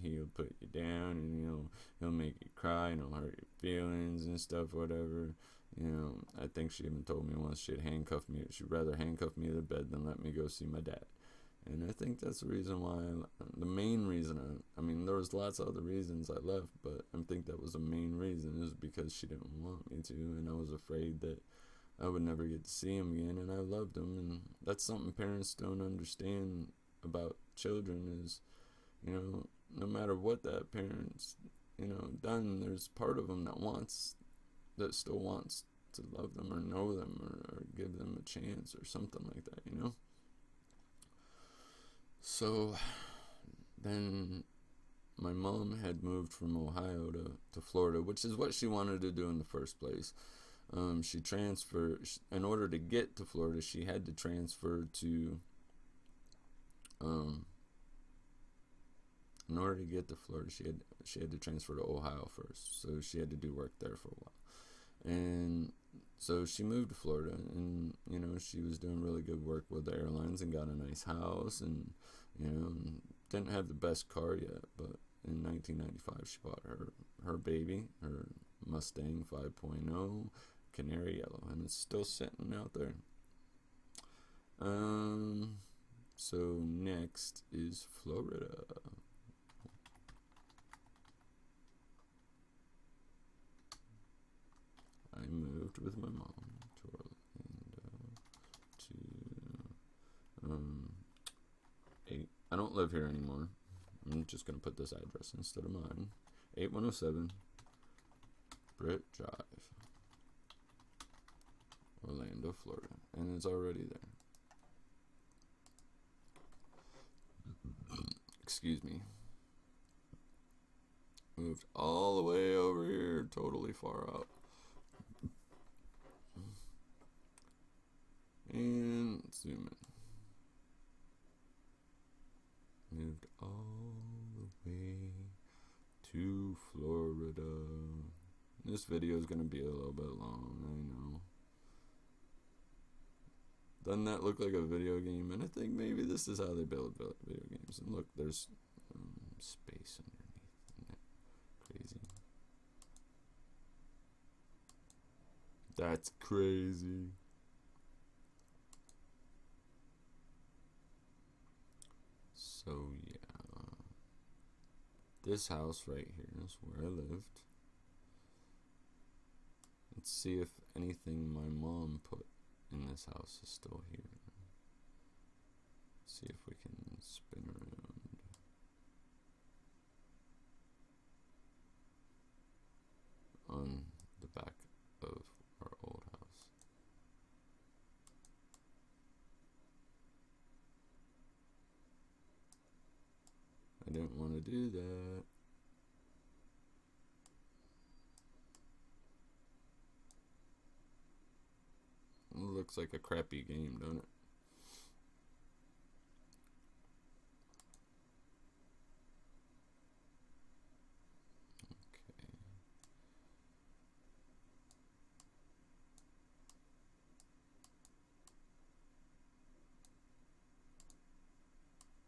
Speaker 1: he'll put you down, and, he'll make you cry, and he'll hurt your feelings and stuff, whatever. I think she even told me once she'd rather handcuff me to the bed than let me go see my dad. And I think that's the reason why, the main reason, I mean, there was lots of other reasons I left, but I think that was the main reason, is because she didn't want me to, and I was afraid that I would never get to see him again, and I loved him, and that's something parents don't understand about children is, no matter what that parent's, done, there's part of them that still wants to love them or know them or give them a chance or something like that, So then my mom had moved from Ohio to Florida, which is what she wanted to do in the first place. She transferred, in order to get to Florida, she had to transfer to, in order to get to Florida, she had to transfer to Ohio first. So she had to do work there for a while. And so she moved to Florida, and, she was doing really good work with the airlines and got a nice house, and, didn't have the best car yet, but in 1995 she bought her baby, her Mustang 5.0 Canary Yellow, and it's still sitting out there. So next is Florida. I moved with my mom to Orlando I don't live here anymore. I'm just gonna put this address instead of mine. 8107 Britt Drive, Orlando, Florida, and it's already there. Excuse me. Moved all the way over here, totally far out. And zoom in. Moved all the way to Florida. This video is going to be a little bit long, I know. Doesn't that look like a video game? And I think maybe this is how they build video games. And look, there's space underneath. Isn't that crazy? That's crazy. This house right here is where I lived. Let's see if anything my mom put in this house is still here. See if we can spin around. On the back of our old house. I didn't want to do that. It looks like a crappy game, don't it?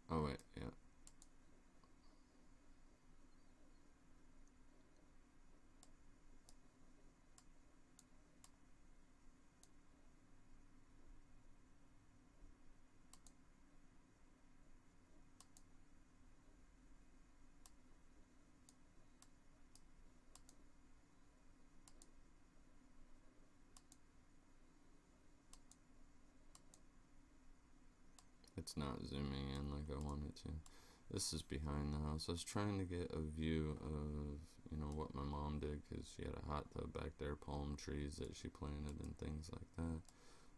Speaker 1: Oh wait, yeah. It's not zooming in like I wanted to. This is behind the house. I was trying to get a view of, you know, what my mom did, because she had a hot tub back there, palm trees that she planted and things like that.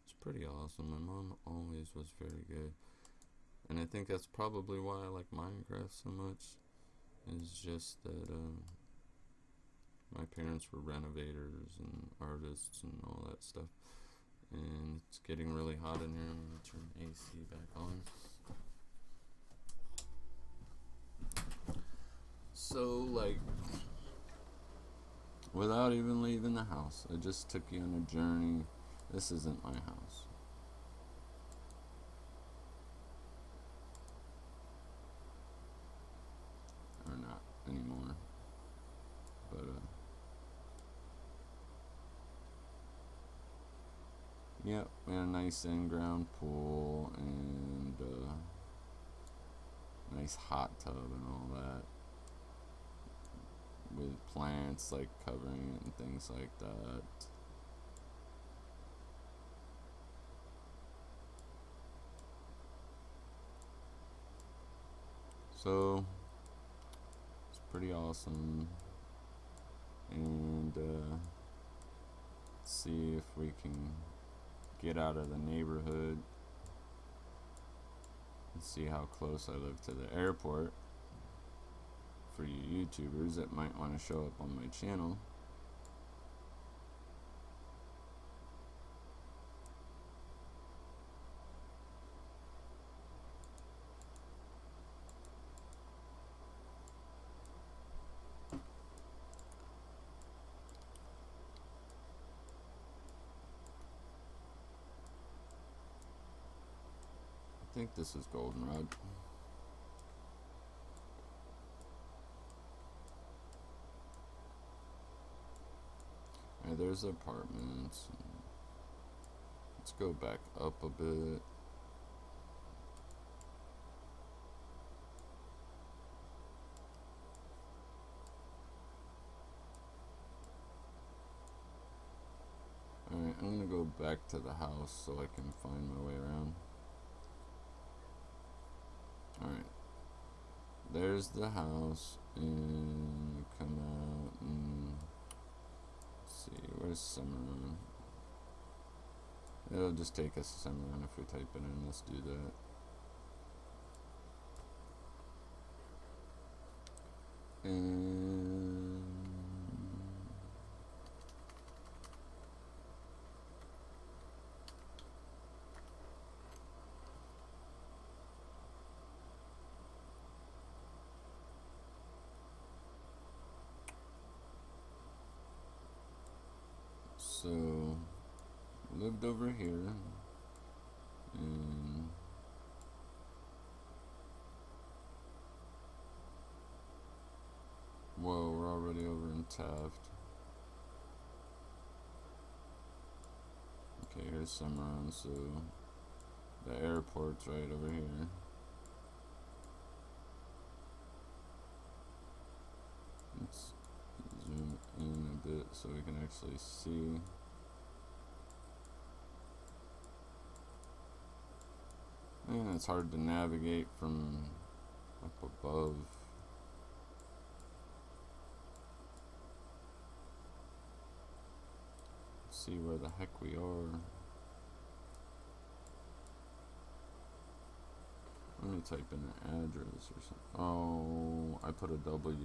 Speaker 1: It's pretty awesome. My mom always was very good. And I think that's probably why I like Minecraft so much, is just that my parents were renovators and artists and all that stuff. And it's getting really hot in here. I'm going to turn AC back on. So, like, without even leaving the house, I just took you on a journey. This isn't my house. Or not anymore. But, yeah, we had a nice in-ground pool and nice hot tub and all that, with plants like covering it and things like that. So it's pretty awesome. And see if we can get out of the neighborhood and see how close I live to the airport. For you YouTubers that might want to show up on my channel, I think this is Goldenrod. Alright, there's the apartments. Let's go back up a bit. Alright, I'm gonna go back to the house so I can find my way around. Alright, there's the house, and come out and see, where's Cimarron? It'll just take us to Cimarron if we type it in. Let's do that. And so lived over here, and whoa, we're already over in Taft. Okay, here's Cimarron, so the airport's right over here. actually see. And it's hard to navigate from up above. See where the heck we are. Let me type in an address or something. Oh, I put a W.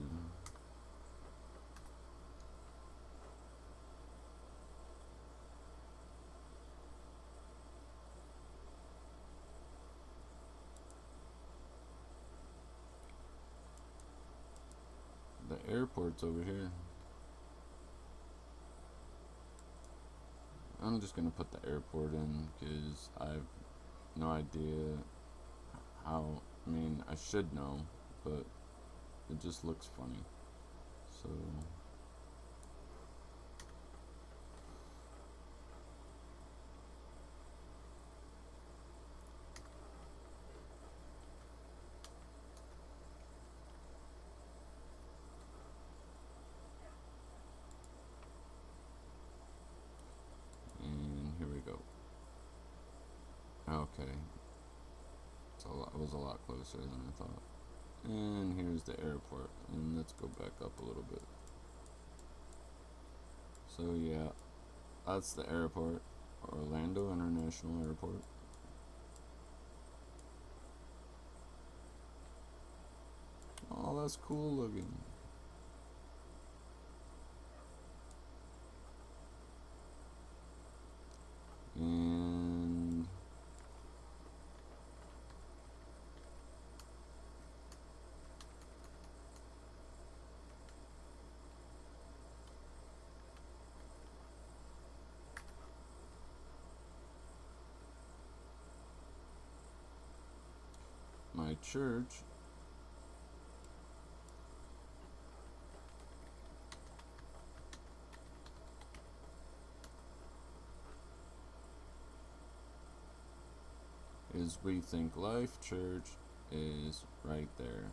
Speaker 1: The airport's over here. I'm just gonna put the airport in because I've no idea how. I mean, I should know, but it just looks funny. So and here we go. Okay, it was a lot closer than I thought. And here's the airport, and let's go back up a little bit. So yeah, that's the airport, Orlando International Airport. Oh, that's cool looking. And my church is Rethink Life Church is right there.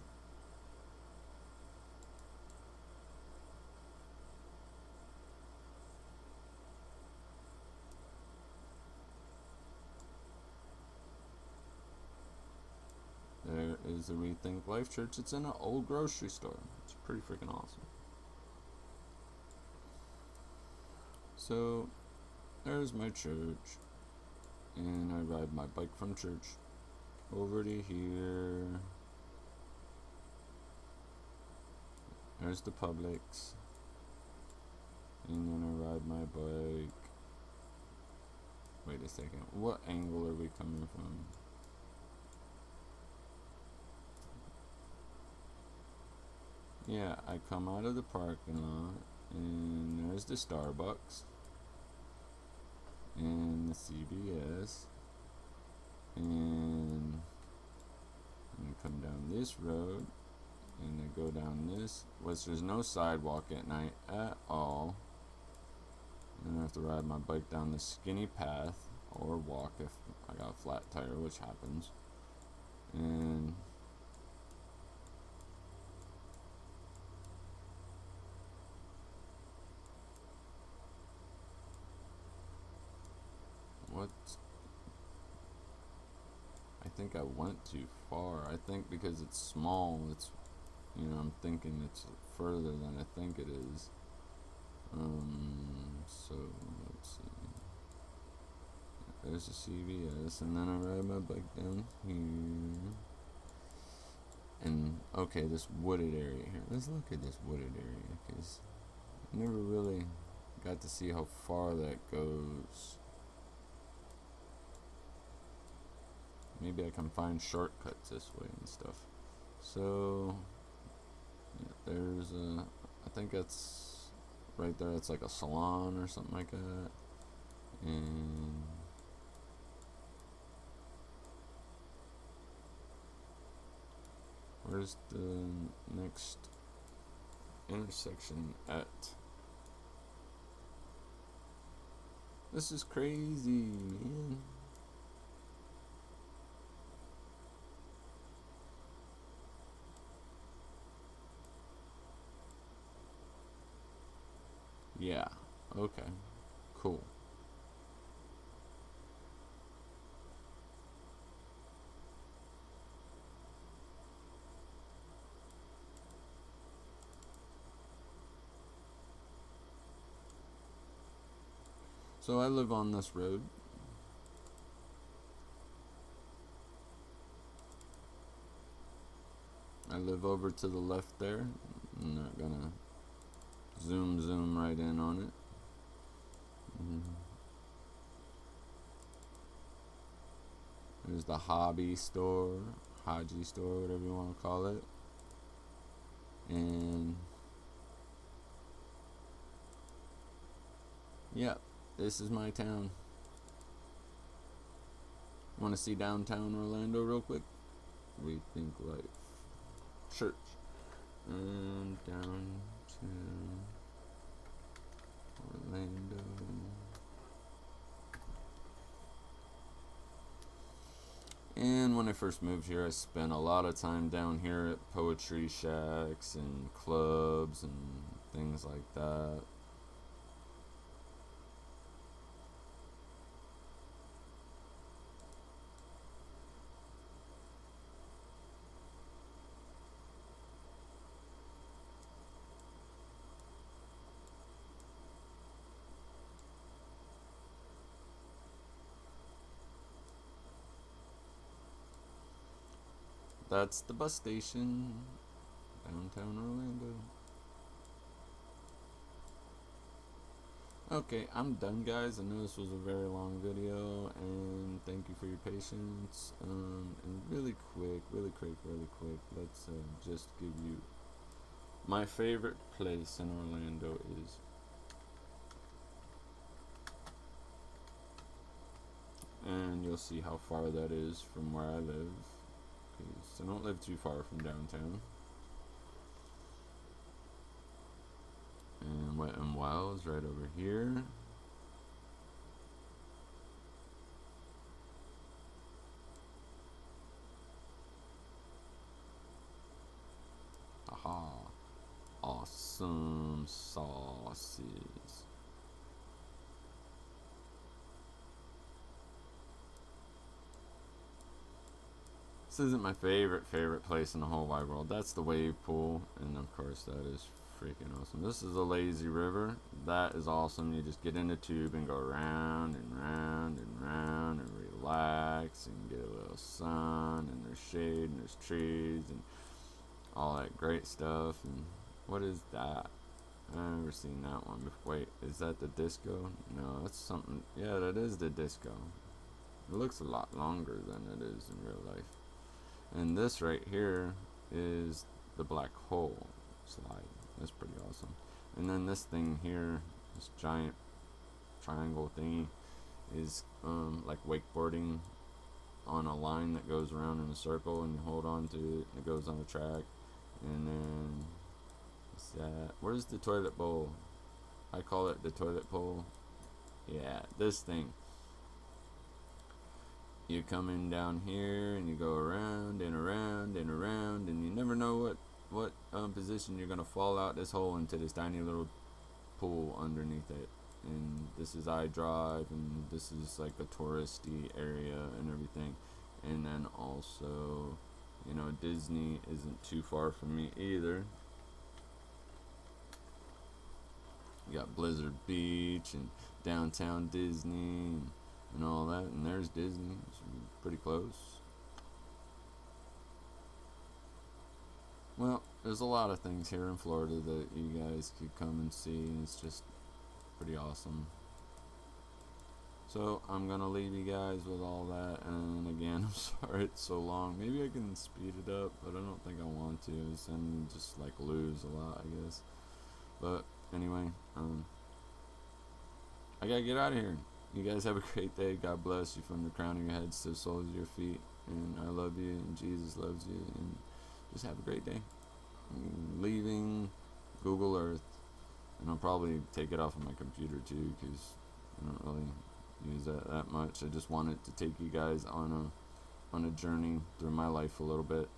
Speaker 1: There is the Rethink Life Church. It's in an old grocery store. It's pretty freaking awesome. So there's my church, and I ride my bike from church over to here. There's the Publix, and then I ride my bike. Wait a second, what angle are we coming from? Yeah, I come out of the parking lot, and there's the Starbucks, and the CVS, and I come down this road, and I go down this, which there's no sidewalk at night at all. And I have to ride my bike down this skinny path, or walk if I got a flat tire, which happens. And what? I think I went too far. I think because it's small, it's, I'm thinking it's further than I think it is. So let's see. There's a CVS, and then I ride my bike down here. And okay, this wooded area here. Let's look at this wooded area, because I never really got to see how far that goes. Maybe I can find shortcuts this way and stuff. So yeah, there's a, I think that's right there. It's like a salon or something like that. And where's the next intersection at? This is crazy, man. Yeah, Okay, cool. So I live on this road. I live over to the left there. I'm not gonna zoom right in on it. Mm-hmm. There's the hobby store, Haji store, whatever you want to call it. And yeah, this is my town. Want to see downtown Orlando real quick? Rethink Life Church. And down to Orlando. And when I first moved here, I spent a lot of time down here at poetry shacks and clubs and things like that. That's the bus station, downtown Orlando. Okay, I'm done, guys. I know this was a very long video, and thank you for your patience. And really quick, let's just give you my favorite place in Orlando is. And you'll see how far that is from where I live. So I don't live too far from downtown. And Wet and Wild is right over here. Aha. Awesome sauces. This isn't my favorite place in the whole wide world. That's the wave pool, and of course that is freaking awesome. This is a lazy river. That is awesome. You just get in a tube and go round and round and round and relax and get a little sun, and there's shade and there's trees and all that great stuff. And what is that? I've never seen that one before. Wait, is that the disco? No, that's something. Yeah, that is the disco. It looks a lot longer than it is in real life. And this right here is the black hole slide. That's pretty awesome. And then this thing here, this giant triangle thingy, is like wakeboarding on a line that goes around in a circle, and you hold on to it, and it goes on a track. And then what's that? Where's the toilet bowl? I call it the toilet bowl. Yeah, this thing. You come in down here and you go around and around and around, and you never know what position you're gonna fall out this hole into this tiny little pool underneath it. And this is iDrive, and this is like a touristy area and everything. And then also, you know, Disney isn't too far from me either. You got Blizzard Beach and downtown Disney and all that, and there's Disney. It's pretty close. Well, there's a lot of things here in Florida that you guys could come and see, and it's just pretty awesome. So I'm gonna leave you guys with all that, and again, I'm sorry it's so long. Maybe I can speed it up, but I don't think I want to. It's then just like lose a lot, I guess. But anyway, I gotta get out of here. You guys have a great day. God bless you from the crown of your heads to the soles of your feet. And I love you, and Jesus loves you. And just have a great day. I'm leaving Google Earth, and I'll probably take it off of my computer too, because I don't really use that much. I just wanted to take you guys on a journey through my life a little bit.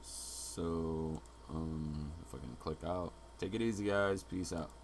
Speaker 1: So click out. Take it easy, guys. Peace out.